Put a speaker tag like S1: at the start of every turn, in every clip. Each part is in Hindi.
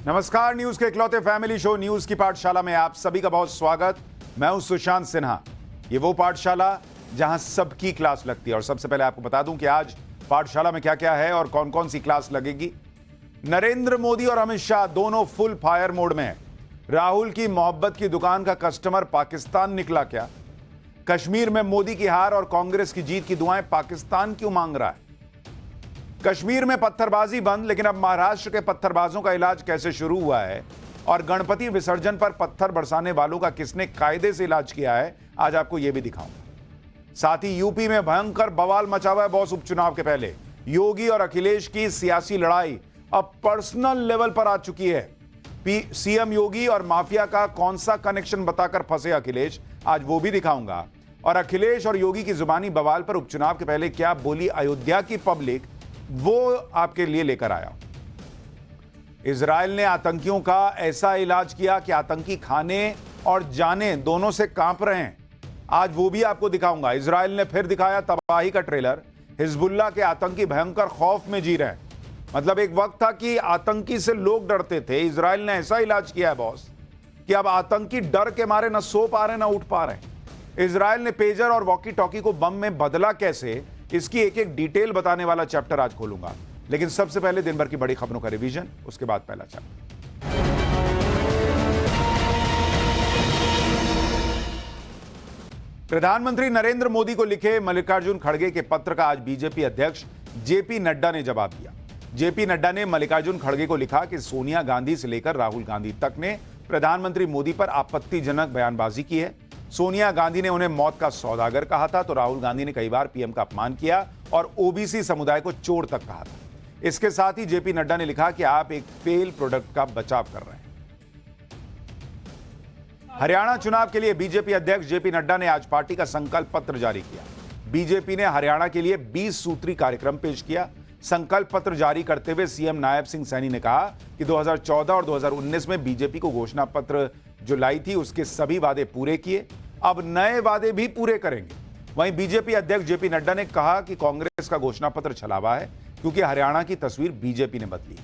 S1: नमस्कार, न्यूज के इकलौते फैमिली शो न्यूज की पाठशाला में आप सभी का बहुत स्वागत। मैं हूं सुशांत सिन्हा। ये वो पाठशाला जहां सबकी क्लास लगती है। और सबसे पहले आपको बता दूं कि आज पाठशाला में क्या क्या है और कौन कौन सी क्लास लगेगी। नरेंद्र मोदी और अमित शाह दोनों फुल फायर मोड में हैं। राहुल की मोहब्बत की दुकान का कस्टमर पाकिस्तान निकला क्या? कश्मीर में मोदी की हार और कांग्रेस की जीत की दुआएं पाकिस्तान क्यों मांग रहा है? कश्मीर में पत्थरबाजी बंद, लेकिन अब महाराष्ट्र के पत्थरबाजों का इलाज कैसे शुरू हुआ है? और गणपति विसर्जन पर पत्थर बरसाने वालों का किसने कायदे से इलाज किया है, आज आपको यह भी दिखाऊंगा। साथ ही यूपी में भयंकर बवाल मचा हुआ है बॉस उपचुनाव के पहले। योगी और अखिलेश की सियासी लड़ाई अब पर्सनल लेवल पर आ चुकी है। सीएम योगी और माफिया का कौन सा कनेक्शन बताकर फंसे अखिलेश, आज वो भी दिखाऊंगा। और अखिलेश और योगी की जुबानी बवाल पर उपचुनाव के पहले क्या बोली अयोध्या की पब्लिक, वो आपके लिए लेकर आया। इजराइल ने आतंकियों का ऐसा इलाज किया कि आतंकी खाने और जाने दोनों से कांप रहे हैं, आज वो भी आपको दिखाऊंगा। इजराइल ने फिर दिखाया तबाही का ट्रेलर। हिजबुल्लाह के आतंकी भयंकर खौफ में जी रहे हैं। मतलब एक वक्त था कि आतंकी से लोग डरते थे, इजराइल ने ऐसा इलाज किया है बॉस कि अब आतंकी डर के मारे न सो पा रहे न उठ पा रहे। इजराइल ने पेजर और वॉकी टॉकी को बम में बदला कैसे, इसकी एक एक डिटेल बताने वाला चैप्टर आज खोलूंगा। लेकिन सबसे पहले दिन भर की बड़ी खबरों का रिवीजन, उसके बाद पहला चैप्टर। प्रधानमंत्री नरेंद्र मोदी को लिखे मल्लिकार्जुन खड़गे के पत्र का आज बीजेपी अध्यक्ष जेपी नड्डा ने जवाब दिया। जेपी नड्डा ने मल्लिकार्जुन खड़गे को लिखा कि सोनिया गांधी से लेकर राहुल गांधी तक ने प्रधानमंत्री मोदी पर आपत्तिजनक बयानबाजी की है। सोनिया गांधी ने उन्हें मौत का सौदागर कहा था, तो राहुल गांधी ने कई बार पीएम का अपमान किया और ओबीसी समुदाय को चोर तक कहा था। इसके साथ ही जेपी नड्डा ने लिखा कि आप एक फेल प्रोडक्ट का बचाव कर रहे हैं। हरियाणा चुनाव के लिए बीजेपी अध्यक्ष जेपी नड्डा ने आज पार्टी का संकल्प पत्र जारी किया। बीजेपी ने हरियाणा के लिए 20 सूत्री कार्यक्रम पेश किया। संकल्प पत्र जारी करते हुए सीएम नायब सिंह सैनी ने कहा कि 2014 और 2019 में बीजेपी को घोषणा पत्र जो लाई थी उसके सभी वादे पूरे किए, अब नए वादे भी पूरे करेंगे। वहीं बीजेपी अध्यक्ष जेपी नड्डा ने कहा कि कांग्रेस का घोषणा पत्र छलावा है, क्योंकि हरियाणा की तस्वीर बीजेपी ने बदली।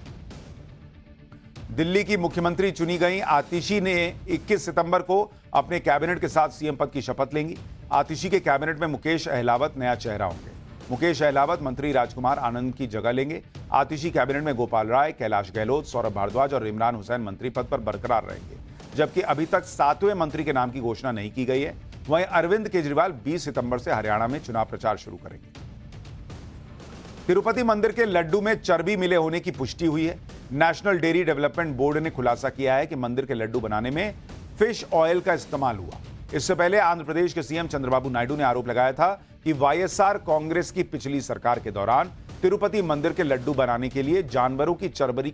S1: दिल्ली की मुख्यमंत्री चुनी गई आतिशी ने 21 सितंबर को अपने कैबिनेट के साथ सीएम पद की शपथ लेंगी। आतिशी के कैबिनेट में मुकेश अहलावत नया चेहरा होंगे। मुकेश अहलावत मंत्री राजकुमार आनंद की जगह लेंगे। आतिशी कैबिनेट में गोपाल राय, कैलाश गहलोत, सौरभ भारद्वाज और इमरान हुसैन मंत्री पद पर बरकरार रहेंगे, जबकि अभी तक 7वें मंत्री के नाम की घोषणा नहीं की गई है। वहीं अरविंद केजरीवाल 20 सितंबर से हरियाणा में चुनाव प्रचार शुरू करेंगे। तिरुपति मंदिर के लड्डू में चर्बी मिले होने की पुष्टि हुई है। नेशनल डेयरी डेवलपमेंट बोर्ड ने खुलासा किया है कि मंदिर के लड्डू बनाने में फिश ऑयल का इस्तेमाल हुआ। इससे पहले आंध्र प्रदेश के सीएम चंद्रबाबू नायडू ने आरोप लगाया था कि वाईएसआर कांग्रेस की पिछली सरकार के दौरान तिरुपति मंदिर के लड्डू बनाने के लिए जानवरों की चर्बी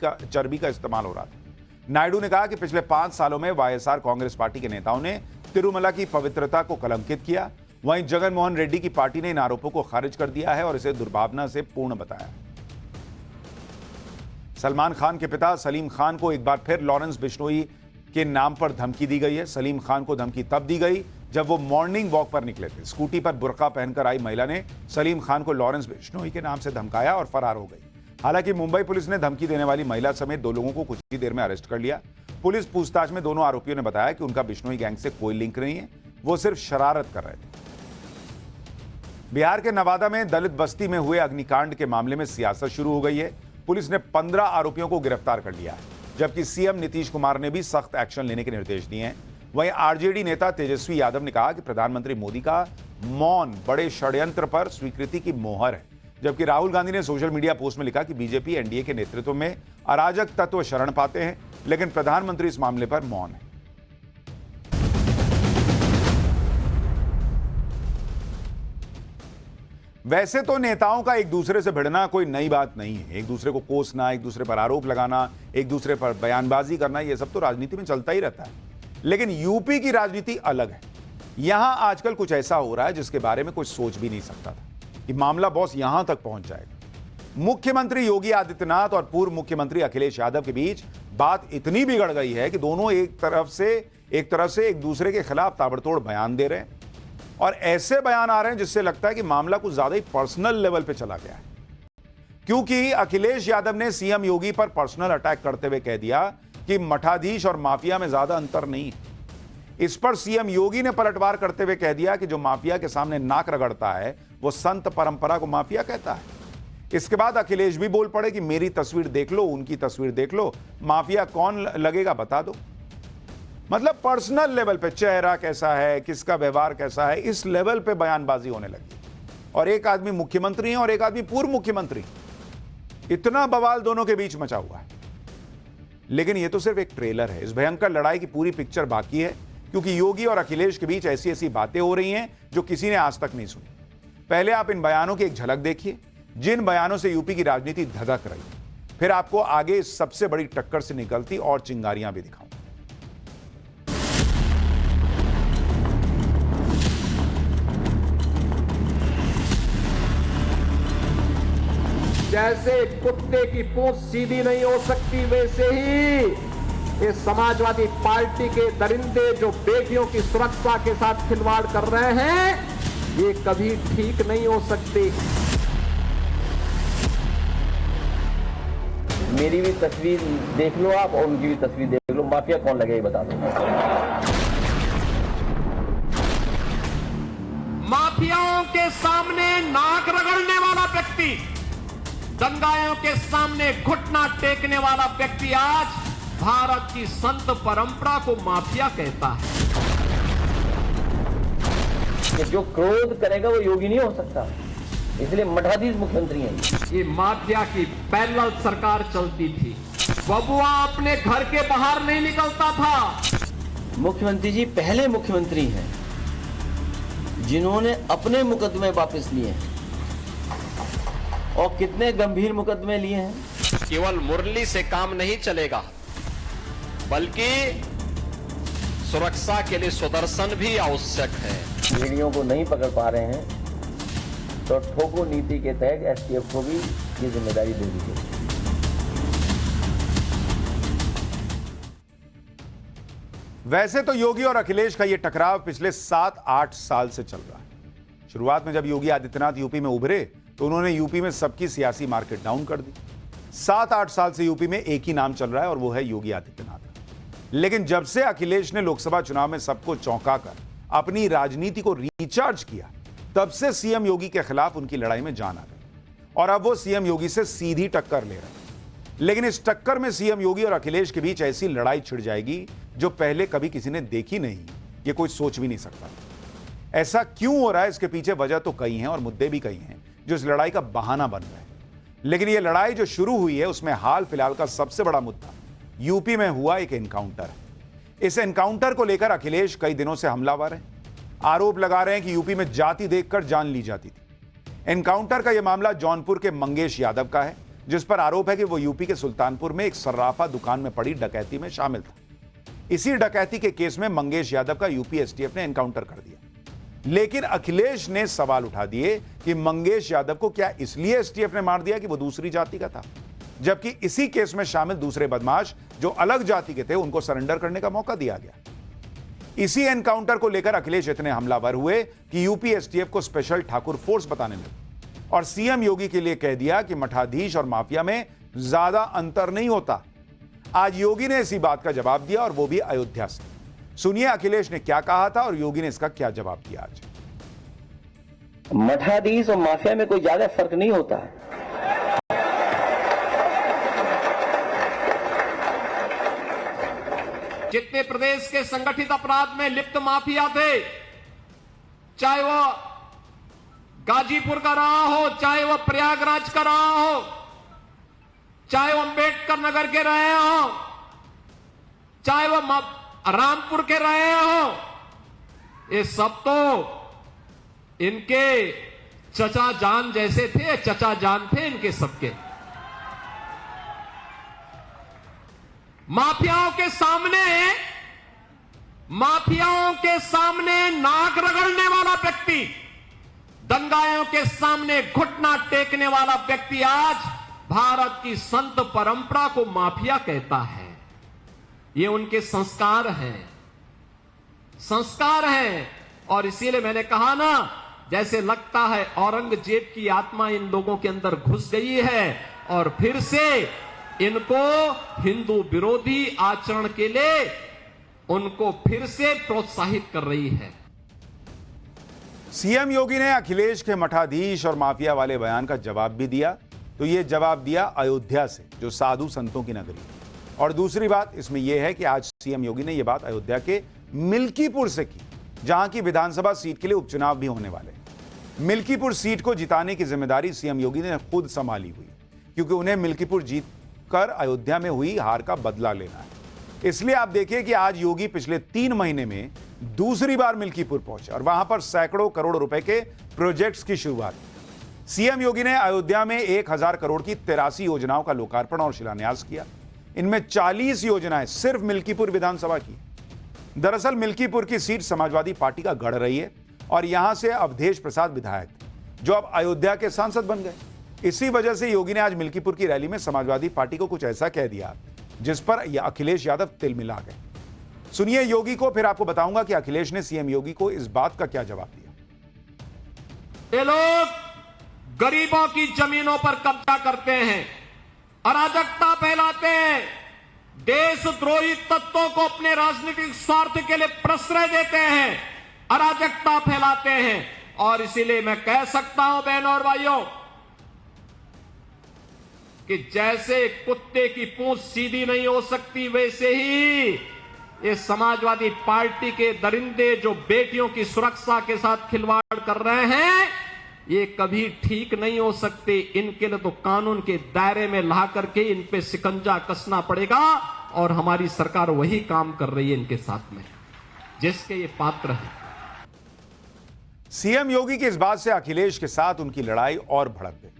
S1: का इस्तेमाल हो रहा था। नायडू ने कहा कि पिछले 5 सालों में वाईएसआर कांग्रेस पार्टी के नेताओं ने तिरुमला की पवित्रता को कलंकित किया। वहीं जगनमोहन रेड्डी की पार्टी ने इन आरोपों को खारिज कर दिया है और इसे दुर्भावना से पूर्ण बताया। सलमान खान के पिता सलीम खान को एक बार फिर लॉरेंस बिश्नोई के नाम पर धमकी दी गई है। सलीम खान को धमकी तब दी गई जब वो मॉर्निंग वॉक पर निकले थे। स्कूटी पर बुर्का पहनकर आई महिला ने सलीम खान को लॉरेंस बिश्नोई के नाम से धमकाया और फरार हो गई। हालांकि मुंबई पुलिस ने धमकी देने वाली महिला समेत 2 लोगों को कुछ ही देर में अरेस्ट कर लिया। पुलिस पूछताछ में दोनों आरोपियों ने बताया कि उनका बिश्नोई गैंग से कोई लिंक नहीं है, वो सिर्फ शरारत कर रहे थे। बिहार के नवादा में दलित बस्ती में हुए अग्निकांड के मामले में सियासत शुरू हो गई है। पुलिस ने 15 आरोपियों को गिरफ्तार कर लिया है, जबकि सीएम नीतीश कुमार ने भी सख्त एक्शन लेने के निर्देश दिए हैं। वहीं आरजेडी नेता तेजस्वी यादव ने कहा कि प्रधानमंत्री मोदी का मौन बड़े षड्यंत्र पर स्वीकृति की मोहर है, जबकि राहुल गांधी ने सोशल मीडिया पोस्ट में लिखा कि बीजेपी एनडीए के नेतृत्व में अराजक तत्व शरण पाते हैं, लेकिन प्रधानमंत्री इस मामले पर मौन है। वैसे तो नेताओं का एक दूसरे से भिड़ना कोई नई बात नहीं है। एक दूसरे को कोसना, एक दूसरे पर आरोप लगाना, एक दूसरे पर बयानबाजी करना, यह सब तो राजनीति में चलता ही रहता है। लेकिन यूपी की राजनीति अलग है। यहां आजकल कुछ ऐसा हो रहा है जिसके बारे में कोई सोच भी नहीं सकता था कि मामला बॉस यहां तक पहुंच जाएगा। मुख्यमंत्री योगी आदित्यनाथ और पूर्व मुख्यमंत्री अखिलेश यादव के बीच बात इतनी बिगड़ गई है कि दोनों एक तरफ से एक दूसरे के खिलाफ ताबड़तोड़ बयान दे रहे हैं और ऐसे बयान आ रहे हैं जिससे लगता है कि मामला कुछ ज्यादा ही पर्सनल लेवल पे चला गया है। क्योंकि अखिलेश यादव ने सीएम योगी पर पर्सनल अटैक करते हुए कह दिया कि मठाधीश और माफिया में ज्यादा अंतर नहीं है। इस पर सीएम योगी ने पलटवार करते हुए कह दिया कि जो माफिया के सामने नाक रगड़ता है वो संत परंपरा को माफिया कहता है। इसके बाद अखिलेश भी बोल पड़े कि मेरी तस्वीर देख लो, उनकी तस्वीर देख लो, माफिया कौन लगेगा बता दो। मतलब पर्सनल लेवल पे चेहरा कैसा है, किसका व्यवहार कैसा है, इस लेवल पे बयानबाजी होने लगी। और एक आदमी मुख्यमंत्री है और एक आदमी पूर्व मुख्यमंत्री। इतना बवाल दोनों के बीच मचा हुआ है। लेकिन यह तो सिर्फ एक ट्रेलर है। इस भयंकर लड़ाई की पूरी पिक्चर बाकी है, क्योंकि योगी और अखिलेश के बीच ऐसी ऐसी बातें हो रही हैं जो किसी ने आज तक नहीं सुनी। पहले आप इन बयानों की एक झलक देखिए, जिन बयानों से यूपी की राजनीति धधक रही है। फिर आपको आगे इस सबसे बड़ी टक्कर से निकलती और चिंगारियां भी दिखाऊं।
S2: जैसे कुत्ते की पूंछ सीधी नहीं हो सकती, वैसे ही ये समाजवादी पार्टी के दरिंदे जो बेटियों की सुरक्षा के साथ खिलवाड़ कर रहे हैं, ये कभी ठीक नहीं हो सकते।
S3: मेरी भी तस्वीर देख लो आप और उनकी भी तस्वीर देख लो, माफिया कौन लगे ये बता दो।
S2: माफियाओं के सामने नाक रगड़ने वाला व्यक्ति, दंगाइयों के सामने घुटना टेकने वाला व्यक्ति आज भारत की संत परंपरा को माफिया कहता है।
S3: कि जो क्रोध करेगा वो योगी नहीं हो सकता, इसलिए मठाधीश मुख्यमंत्री हैं।
S2: ये माफिया की पैरेलल सरकार चलती थी। बबुआ अपने घर के बाहर नहीं निकलता था।
S3: मुख्यमंत्री जी पहले मुख्यमंत्री हैं जिन्होंने अपने मुकदमे वापस लिए हैं, और कितने गंभीर मुकदमे लिए हैं।
S4: केवल मुरली से काम नहीं चलेगा, बल्कि सुरक्षा के लिए सुदर्शन भी आवश्यक है।
S3: भेड़ियों को नहीं पकड़ पा रहे हैं तो ठोको नीति के तहत एसटीएफ को भी ये जिम्मेदारी दे दी गई।
S1: वैसे तो योगी और अखिलेश का यह टकराव पिछले 7-8 साल से चल रहा है। शुरुआत में जब योगी आदित्यनाथ यूपी में उभरे तो उन्होंने यूपी में सबकी सियासी मार्केट डाउन कर दी। 7-8 साल से यूपी में एक ही नाम चल रहा है और वो है योगी आदित्यनाथ। लेकिन जब से अखिलेश ने लोकसभा चुनाव में सबको चौंकाकर अपनी राजनीति को रिचार्ज किया, तब से सीएम योगी के खिलाफ उनकी लड़ाई में जान आ गई और अब वो सीएम योगी से सीधी टक्कर ले रहे हैं। लेकिन इस टक्कर में सीएम योगी और अखिलेश के बीच ऐसी लड़ाई छिड़ जाएगी जो पहले कभी किसी ने देखी नहीं, ये कोई सोच भी नहीं सकता। ऐसा क्यों हो रहा है, इसके पीछे वजह तो कई हैं और मुद्दे भी कई हैं जो इस लड़ाई का बहाना बन रहे हैं। लेकिन यह लड़ाई जो शुरू हुई है उसमें हाल फिलहाल का सबसे बड़ा मुद्दा यूपी में हुआ एक एनकाउंटर है। इस एनकाउंटर को लेकर अखिलेश कई दिनों से हमलावर हैं। आरोप लगा रहे हैं कि यूपी में जाति देखकर जान ली जाती थी। एनकाउंटर का यह मामला जौनपुर के मंगेश यादव का है, जिस पर आरोप है कि वो यूपी के सुल्तानपुर में एक सर्राफा दुकान में पड़ी डकैती में शामिल था। इसी डकैती के केस में मंगेश यादव का यूपी एसटीएफ ने एनकाउंटर कर दिया। लेकिन अखिलेश ने सवाल उठा दिए कि मंगेश यादव को क्या इसलिए एसटीएफ ने मार दिया कि वो दूसरी जाति का था, जबकि इसी केस में शामिल दूसरे बदमाश जो अलग जाति के थे उनको सरेंडर करने का मौका दिया गया। इसी एनकाउंटर को लेकर अखिलेश इतने हमलावर हुए कि यूपी एसटीएफ को स्पेशल ठाकुर फोर्स बताने लगे और सीएम योगी के लिए कह दिया कि मठाधीश और माफिया में ज्यादा अंतर नहीं होता। आज योगी ने इसी बात का जवाब दिया और वो भी अयोध्या से। सुनिए अखिलेश ने क्या कहा था और योगी ने इसका क्या जवाब दिया। आज
S3: मठाधीश और माफिया में कोई ज्यादा फर्क नहीं होता है।
S2: जितने प्रदेश के संगठित अपराध में लिप्त माफिया थे, चाहे वो गाजीपुर का रहा हो, चाहे वो प्रयागराज का रहा हो, चाहे वो अंबेडकर नगर के रहे हो, चाहे वो रामपुर के रहे हो, ये सब तो इनके चचा जान जैसे थे, चचा जान थे इनके सबके। माफियाओं के सामने नाक रगड़ने वाला व्यक्ति, दंगाइयों के सामने घुटना टेकने वाला व्यक्ति आज भारत की संत परंपरा को माफिया कहता है। ये उनके संस्कार हैं और इसीलिए मैंने कहा ना, जैसे लगता है औरंगजेब की आत्मा इन लोगों के अंदर घुस गई है और फिर से इनको हिंदू विरोधी आचरण के लिए उनको फिर से प्रोत्साहित कर रही है।
S1: सीएम योगी ने अखिलेश के मठाधीश और माफिया वाले बयान का जवाब भी दिया, तो यह जवाब दिया अयोध्या से, जो साधु संतों की नगरी है। और दूसरी बात इसमें यह है कि आज सीएम योगी ने यह बात अयोध्या के मिल्कीपुर से की, जहां की विधानसभा सीट के लिए उपचुनाव भी होने वाले हैं। मिल्कीपुर सीट को जिताने की जिम्मेदारी सीएम योगी ने खुद संभाली हुई, क्योंकि उन्हें मिल्कीपुर जीतकर अयोध्या में हुई हार का बदला लेना है। इसलिए आप देखिए कि आज योगी पिछले 3 महीने में दूसरी बार मिल्कीपुर पहुंचे और वहां पर सैकड़ों करोड़ रुपए के प्रोजेक्ट्स की शुरुआत की। सीएम योगी ने अयोध्या में 1000 करोड़ की 83 योजनाओं का लोकार्पण और शिलान्यास किया। इनमें 40 योजनाएं सिर्फ मिल्कीपुर विधानसभा की। दरअसल मिल्कीपुर की सीट समाजवादी पार्टी का गढ़ रही है और यहां से अवधेश प्रसाद विधायक थे, जो अब अयोध्या के सांसद बन गए। इसी वजह से योगी ने आज मिल्कीपुर की रैली में समाजवादी पार्टी को कुछ ऐसा कह दिया जिस पर अखिलेश यादव तिलमिला गए। सुनिए योगी को, फिर आपको बताऊंगा कि अखिलेश ने सीएम योगी को इस बात का क्या जवाब दिया।
S2: ये लोग गरीबों की जमीनों पर कब्जा करते हैं, अराजकता फैलाते हैं, देशद्रोही तत्वों को अपने राजनीतिक स्वार्थ के लिए प्रश्रय देते हैं, अराजकता फैलाते हैं। और इसीलिए मैं कह सकता हूं बहनों और भाइयों कि जैसे कुत्ते की पूंछ सीधी नहीं हो सकती, वैसे ही ये समाजवादी पार्टी के दरिंदे जो बेटियों की सुरक्षा के साथ खिलवाड़ कर रहे हैं, ये कभी ठीक नहीं हो सकते। इनके लिए तो कानून के दायरे में ला करके इन पे शिकंजा कसना पड़ेगा और हमारी सरकार वही काम कर रही है इनके साथ में, जिसके ये पात्र हैं।
S1: सीएम योगी की इस बात से अखिलेश के साथ उनकी लड़ाई और भड़क गई।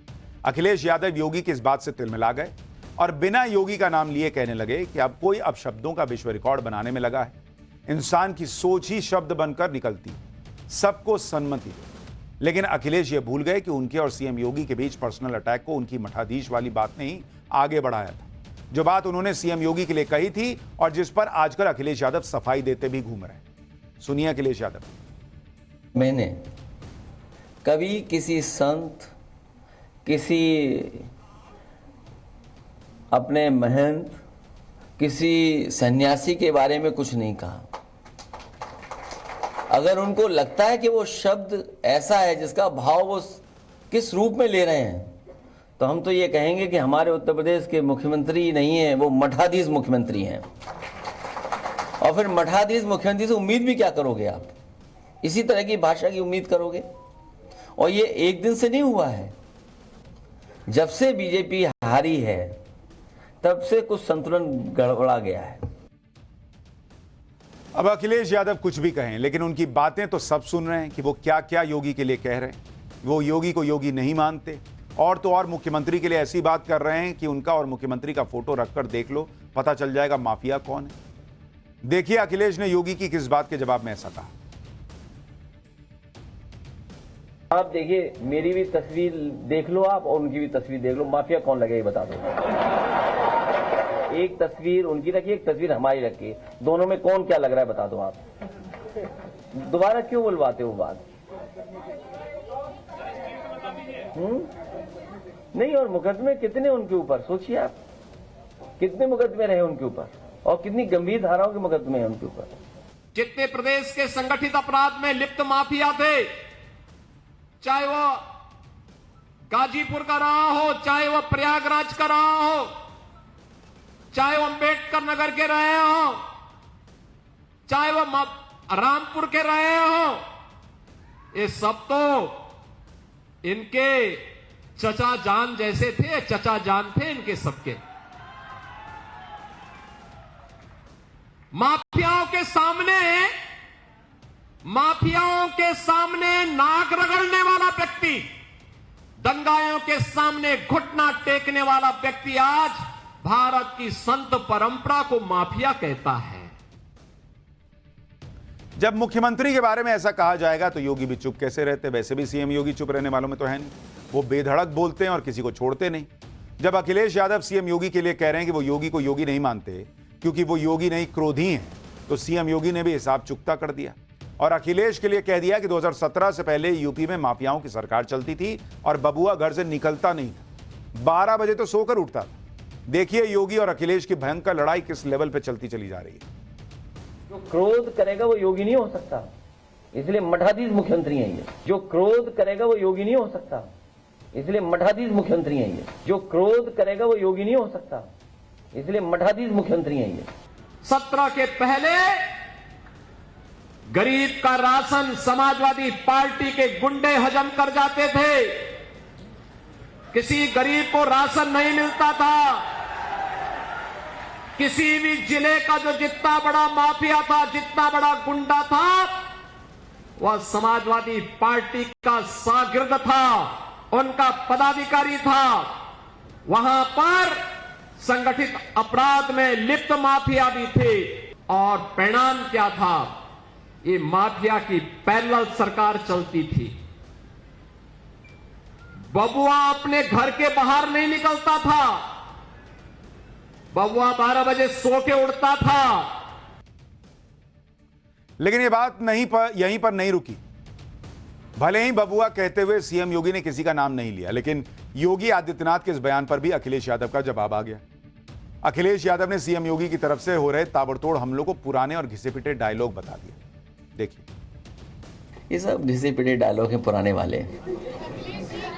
S1: अखिलेश यादव योगी की इस बात से तिलमिला गए और बिना योगी का नाम लिए कहने लगे कि अब कोई अब शब्दों का विश्व रिकॉर्ड बनाने में लगा है। इंसान की सोच ही शब्द बनकर निकलती, सबको सम्मति दे। लेकिन अखिलेश ये भूल गए कि उनके और सीएम योगी के बीच पर्सनल अटैक को उनकी मठाधीश वाली बात ने ही आगे बढ़ाया था, जो बात उन्होंने सीएम योगी के लिए कही थी और जिस पर आजकल अखिलेश यादव सफाई देते भी घूम रहे हैं। सुनिए अखिलेश यादव।
S3: मैंने कभी किसी संत, किसी अपने महंत, किसी सन्यासी के बारे में कुछ नहीं कहा। अगर उनको लगता है कि वो शब्द ऐसा है जिसका भाव वो किस रूप में ले रहे हैं, तो हम तो ये कहेंगे कि हमारे उत्तर प्रदेश के मुख्यमंत्री नहीं हैं, वो मठाधीश मुख्यमंत्री हैं। और फिर मठाधीश मुख्यमंत्री से उम्मीद भी क्या करोगे आप? इसी तरह की भाषा की उम्मीद करोगे? और ये एक दिन से नहीं हुआ है। जब से बीजेपी हारी है तब से कुछ संतुलन गड़बड़ा गया है।
S1: अब अखिलेश यादव कुछ भी कहें, लेकिन उनकी बातें तो सब सुन रहे हैं कि वो क्या क्या योगी के लिए कह रहे हैं। वो योगी को योगी नहीं मानते और तो और मुख्यमंत्री के लिए ऐसी बात कर रहे हैं कि उनका और मुख्यमंत्री का फोटो रखकर देख लो, पता चल जाएगा माफिया कौन है। देखिए अखिलेश ने योगी की किस बात के जवाब में ऐसा कहा।
S3: आप देखिए, मेरी भी तस्वीर देख लो आप और उनकी भी तस्वीर देख लो, माफिया कौन लगे बता दो। एक तस्वीर उनकी रखी, एक तस्वीर हमारी रखी, दोनों में कौन क्या लग रहा है बता दो आप। दोबारा क्यों बुलवाते हो बात? नहीं, और मुकदमे कितने उनके ऊपर सोचिए आप, कितने मुकदमे रहे उनके ऊपर और कितनी गंभीर धाराओं के मुकदमे हैं उनके ऊपर।
S2: जितने प्रदेश के संगठित अपराध में लिप्त माफिया थे, चाहे वो गाजीपुर का रहा हो, चाहे वो प्रयागराज का रहा हो, चाहे वो अंबेडकर नगर के रहे हो, चाहे वो रामपुर के रहे हो, ये सब तो इनके चचा जान जैसे थे, चचा जान थे इनके सबके। माफियाओं के सामने नाक रगड़ने वाला व्यक्ति, दंगाइयों के सामने घुटना टेकने वाला व्यक्ति आज भारत की संत परंपरा को माफिया कहता है।
S1: जब मुख्यमंत्री के बारे में ऐसा कहा जाएगा तो योगी भी चुप कैसे रहते? वैसे भी सीएम योगी चुप रहने वालों में तो है नहीं, वो बेधड़क बोलते हैं और किसी को छोड़ते नहीं। जब अखिलेश यादव सीएम योगी के लिए कह रहे हैं कि वो योगी को योगी नहीं मानते क्योंकि वो योगी नहीं क्रोधी हैं, तो सीएम योगी ने भी हिसाब चुकता कर दिया और अखिलेश के लिए कह दिया कि 2017 से पहले यूपी में माफियाओं की सरकार चलती थी और बबुआ घर से निकलता नहीं था, 12 बजे तो सोकर उठता था। देखिए योगी और अखिलेश की भयंकर लड़ाई किस लेवल पे चलती चली जा रही है।
S3: जो क्रोध करेगा वो योगी नहीं हो सकता, इसलिए मठाधीश मुख्यमंत्री हैं ये। जो क्रोध करेगा वो योगी नहीं हो सकता, इसलिए मठाधीश मुख्यमंत्री हैं ये। जो क्रोध करेगा वो योगी नहीं हो सकता, इसलिए मठाधीश मुख्यमंत्री हैं ये।
S2: 17 के पहले गरीब का राशन समाजवादी पार्टी के गुंडे हजम कर जाते थे। किसी गरीब को राशन नहीं मिलता था। किसी भी जिले का जो जितना बड़ा माफिया था, जितना बड़ा गुंडा था, वह समाजवादी पार्टी का शागिर्द था, उनका पदाधिकारी था। वहां पर संगठित अपराध में लिप्त माफिया भी थे। और परिणाम क्या था? ये माफिया की पैरेलल सरकार चलती थी। बबुआ अपने घर के बाहर नहीं निकलता था। बबुआ 12 बजे सो के उड़ता था।
S1: लेकिन ये बात यहीं पर नहीं रुकी। भले ही बबुआ कहते हुए सीएम योगी ने किसी का नाम नहीं लिया, लेकिन योगी आदित्यनाथ के इस बयान पर भी अखिलेश यादव का जवाब आ गया। अखिलेश यादव ने सीएम योगी की तरफ से हो रहे ताबड़तोड़ हमलों को पुराने और घिसे पिटे डायलॉग बता दिए। देखिए,
S3: ये सब घिसे पिटे डायलॉग हैं पुराने वाले,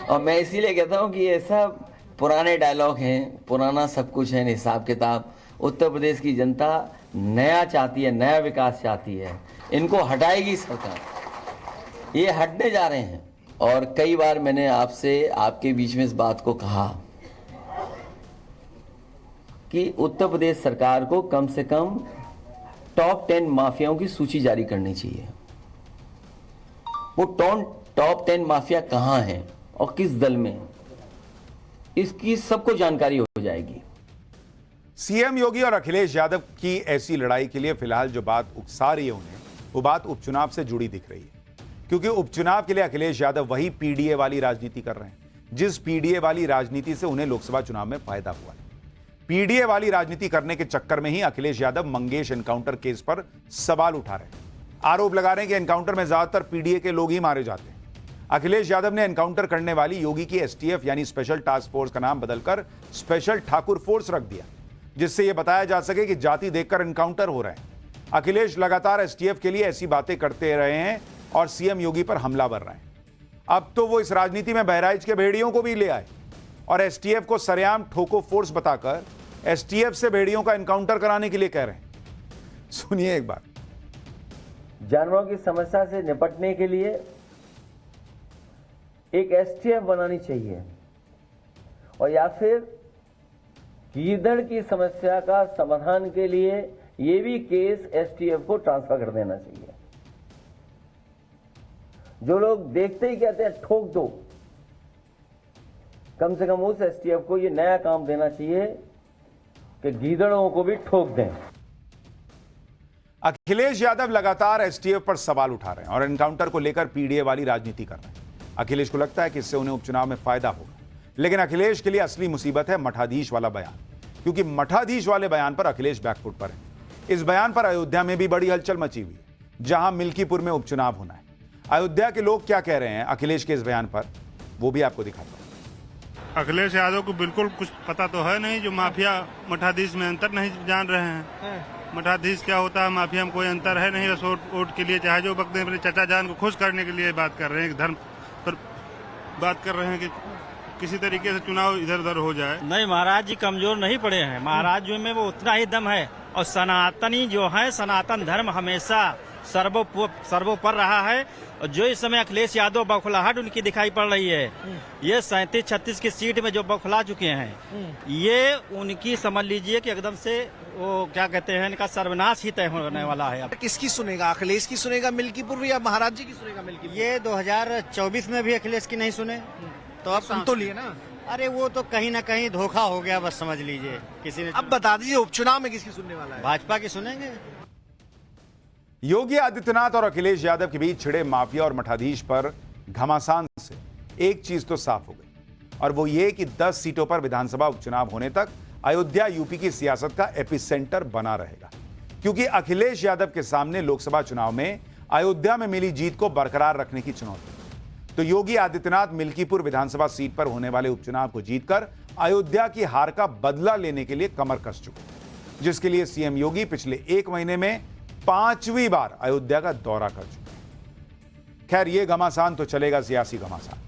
S3: और मैं इसीलिए कहता हूं कि ये सब पुराने डायलॉग हैं, पुराना सब कुछ है, हिसाब किताब। उत्तर प्रदेश की जनता नया चाहती है, नया विकास चाहती है। इनको हटाएगी सरकार, ये हटने जा रहे हैं। और कई बार मैंने आपसे आपके बीच में इस बात को कहा कि उत्तर प्रदेश सरकार को कम से कम टॉप 10 माफियाओं की सूची जारी करनी चाहिए। वो टॉप 10 माफिया कहां हैं और किस दल में, इसकी सबको जानकारी हो जाएगी।
S1: सीएम योगी और अखिलेश यादव की ऐसी लड़ाई के लिए फिलहाल जो बात उकसा रही है उन्हें, वो बात उपचुनाव से जुड़ी दिख रही है। क्योंकि उपचुनाव के लिए अखिलेश यादव वही पीडीए वाली राजनीति कर रहे हैं, जिस पीडीए वाली राजनीति से उन्हें लोकसभा चुनाव में फायदा हुआ है। पीडीए वाली राजनीति करने के चक्कर में ही अखिलेश यादव मंगेश एनकाउंटर केस पर सवाल उठा रहे हैं। आरोप लगा रहे हैं कि एनकाउंटर में ज्यादातर पीडीए के लोग ही मारे जाते हैं। अखिलेश यादव ने एनकाउंटर करने वाली योगी की एसटीएफ यानी स्पेशल टास्क फोर्स का नाम बदलकर स्पेशल ठाकुर फोर्स रख दिया, जिससे यह बताया जा सके कि जाति देखकर एनकाउंटर हो रहे हैं। अखिलेश लगातार एसटीएफ के लिए ऐसी बातें करते रहे हैं और सीएम योगी पर हमलावर रहे हैं। अब तो वो इस राजनीति में बहराइच के भेड़ियों को भी ले आए और एसटीएफ को सरेआम ठोको फोर्स बताकर एसटीएफ से भेड़ियों का एनकाउंटर कराने के लिए कह रहे हैं। सुनिए एक बार।
S3: जानवरों की समस्या से निपटने के लिए एक एसटीएफ बनानी चाहिए, और या फिर गीदड़ की समस्या का समाधान के लिए ये भी केस एसटीएफ को ट्रांसफर कर देना चाहिए। जो लोग देखते ही कहते हैं ठोक दो, कम से कम उस एसटीएफ को ये नया काम देना चाहिए कि गीदड़ों को भी ठोक दें।
S1: अखिलेश यादव लगातार एसटीएफ पर सवाल उठा रहे हैं और एनकाउंटर को लेकर पीडीए वाली राजनीति कर रहे हैं। अखिलेश को लगता है कि इससे उन्हें उपचुनाव में फायदा होगा, लेकिन अखिलेश के लिए असली मुसीबत है मठाधीश वाला बयान, क्योंकि मठाधीश वाले बयान पर अखिलेश बैकफुट पर है। इस बयान पर अयोध्या में भी बड़ी हलचल मची हुई है, जहां मिल्कीपुर में उपचुनाव होना है। अयोध्या के लोग क्या कह रहे हैं अखिलेश के इस बयान पर, वो भी आपको दिखाता हूं।
S5: अखिलेश यादव को बिल्कुल कुछ पता तो है नहीं, जो माफिया मठाधीश में अंतर नहीं जान रहे हैं। मठाधीश क्या होता है, माफिया में कोई अंतर है नहीं। बस वोट के लिए चाहे जो वक्त में अपने चचा जान को खुश करने के लिए बात कर रहे हैं, धर्म पर बात कर रहे हैं कि किसी तरीके से चुनाव इधर उधर हो जाए।
S6: नहीं, महाराज जी कमजोर नहीं पड़े हैं। महाराज जी में वो उतना ही दम है, और सनातनी जो है, सनातन धर्म हमेशा सर्वोपर रहा है। और जो इस समय अखिलेश यादव बौखलाहट उनकी दिखाई पड़ रही है, ये 37-36 की सीट में जो बौखला चुके हैं, ये उनकी समझ लीजिए कि एकदम से वो क्या कहते हैं, इनका सर्वनाश ही तय होने वाला है। अब
S7: किसकी सुनेगा? अखिलेश की सुनेगा मिल्कीपुर, या महाराज जी की सुनेगा मिल्कीपुर?
S6: ये 2024 में भी अखिलेश की नहीं सुने तो अब
S7: सुन तो लिए ना।
S6: अरे वो तो कहीं ना कहीं धोखा हो गया, बस समझ लीजिए किसी ने।
S7: अब बता दीजिए उपचुनाव में किसकी सुनने वाला है?
S6: भाजपा की सुनेंगे।
S1: योगी आदित्यनाथ और अखिलेश यादव के बीच छिड़े माफिया और मठाधीश पर घमासान से एक चीज तो साफ हो गई, और वो ये कि 10 सीटों पर विधानसभा उपचुनाव होने तक अयोध्या यूपी की सियासत का एपिसेंटर बना रहेगा, क्योंकि अखिलेश यादव के सामने लोकसभा चुनाव में अयोध्या में मिली जीत को बरकरार रखने की चुनौती। तो योगी आदित्यनाथ मिल्कीपुर विधानसभा सीट पर होने वाले उपचुनाव को जीतकर अयोध्या की हार का बदला लेने के लिए कमर कस चुके, जिसके लिए सीएम योगी पिछले 1 महीने में 5वीं बार अयोध्या का दौरा कर चुके। खैर, ये घमासान तो चलेगा, सियासी घमासान।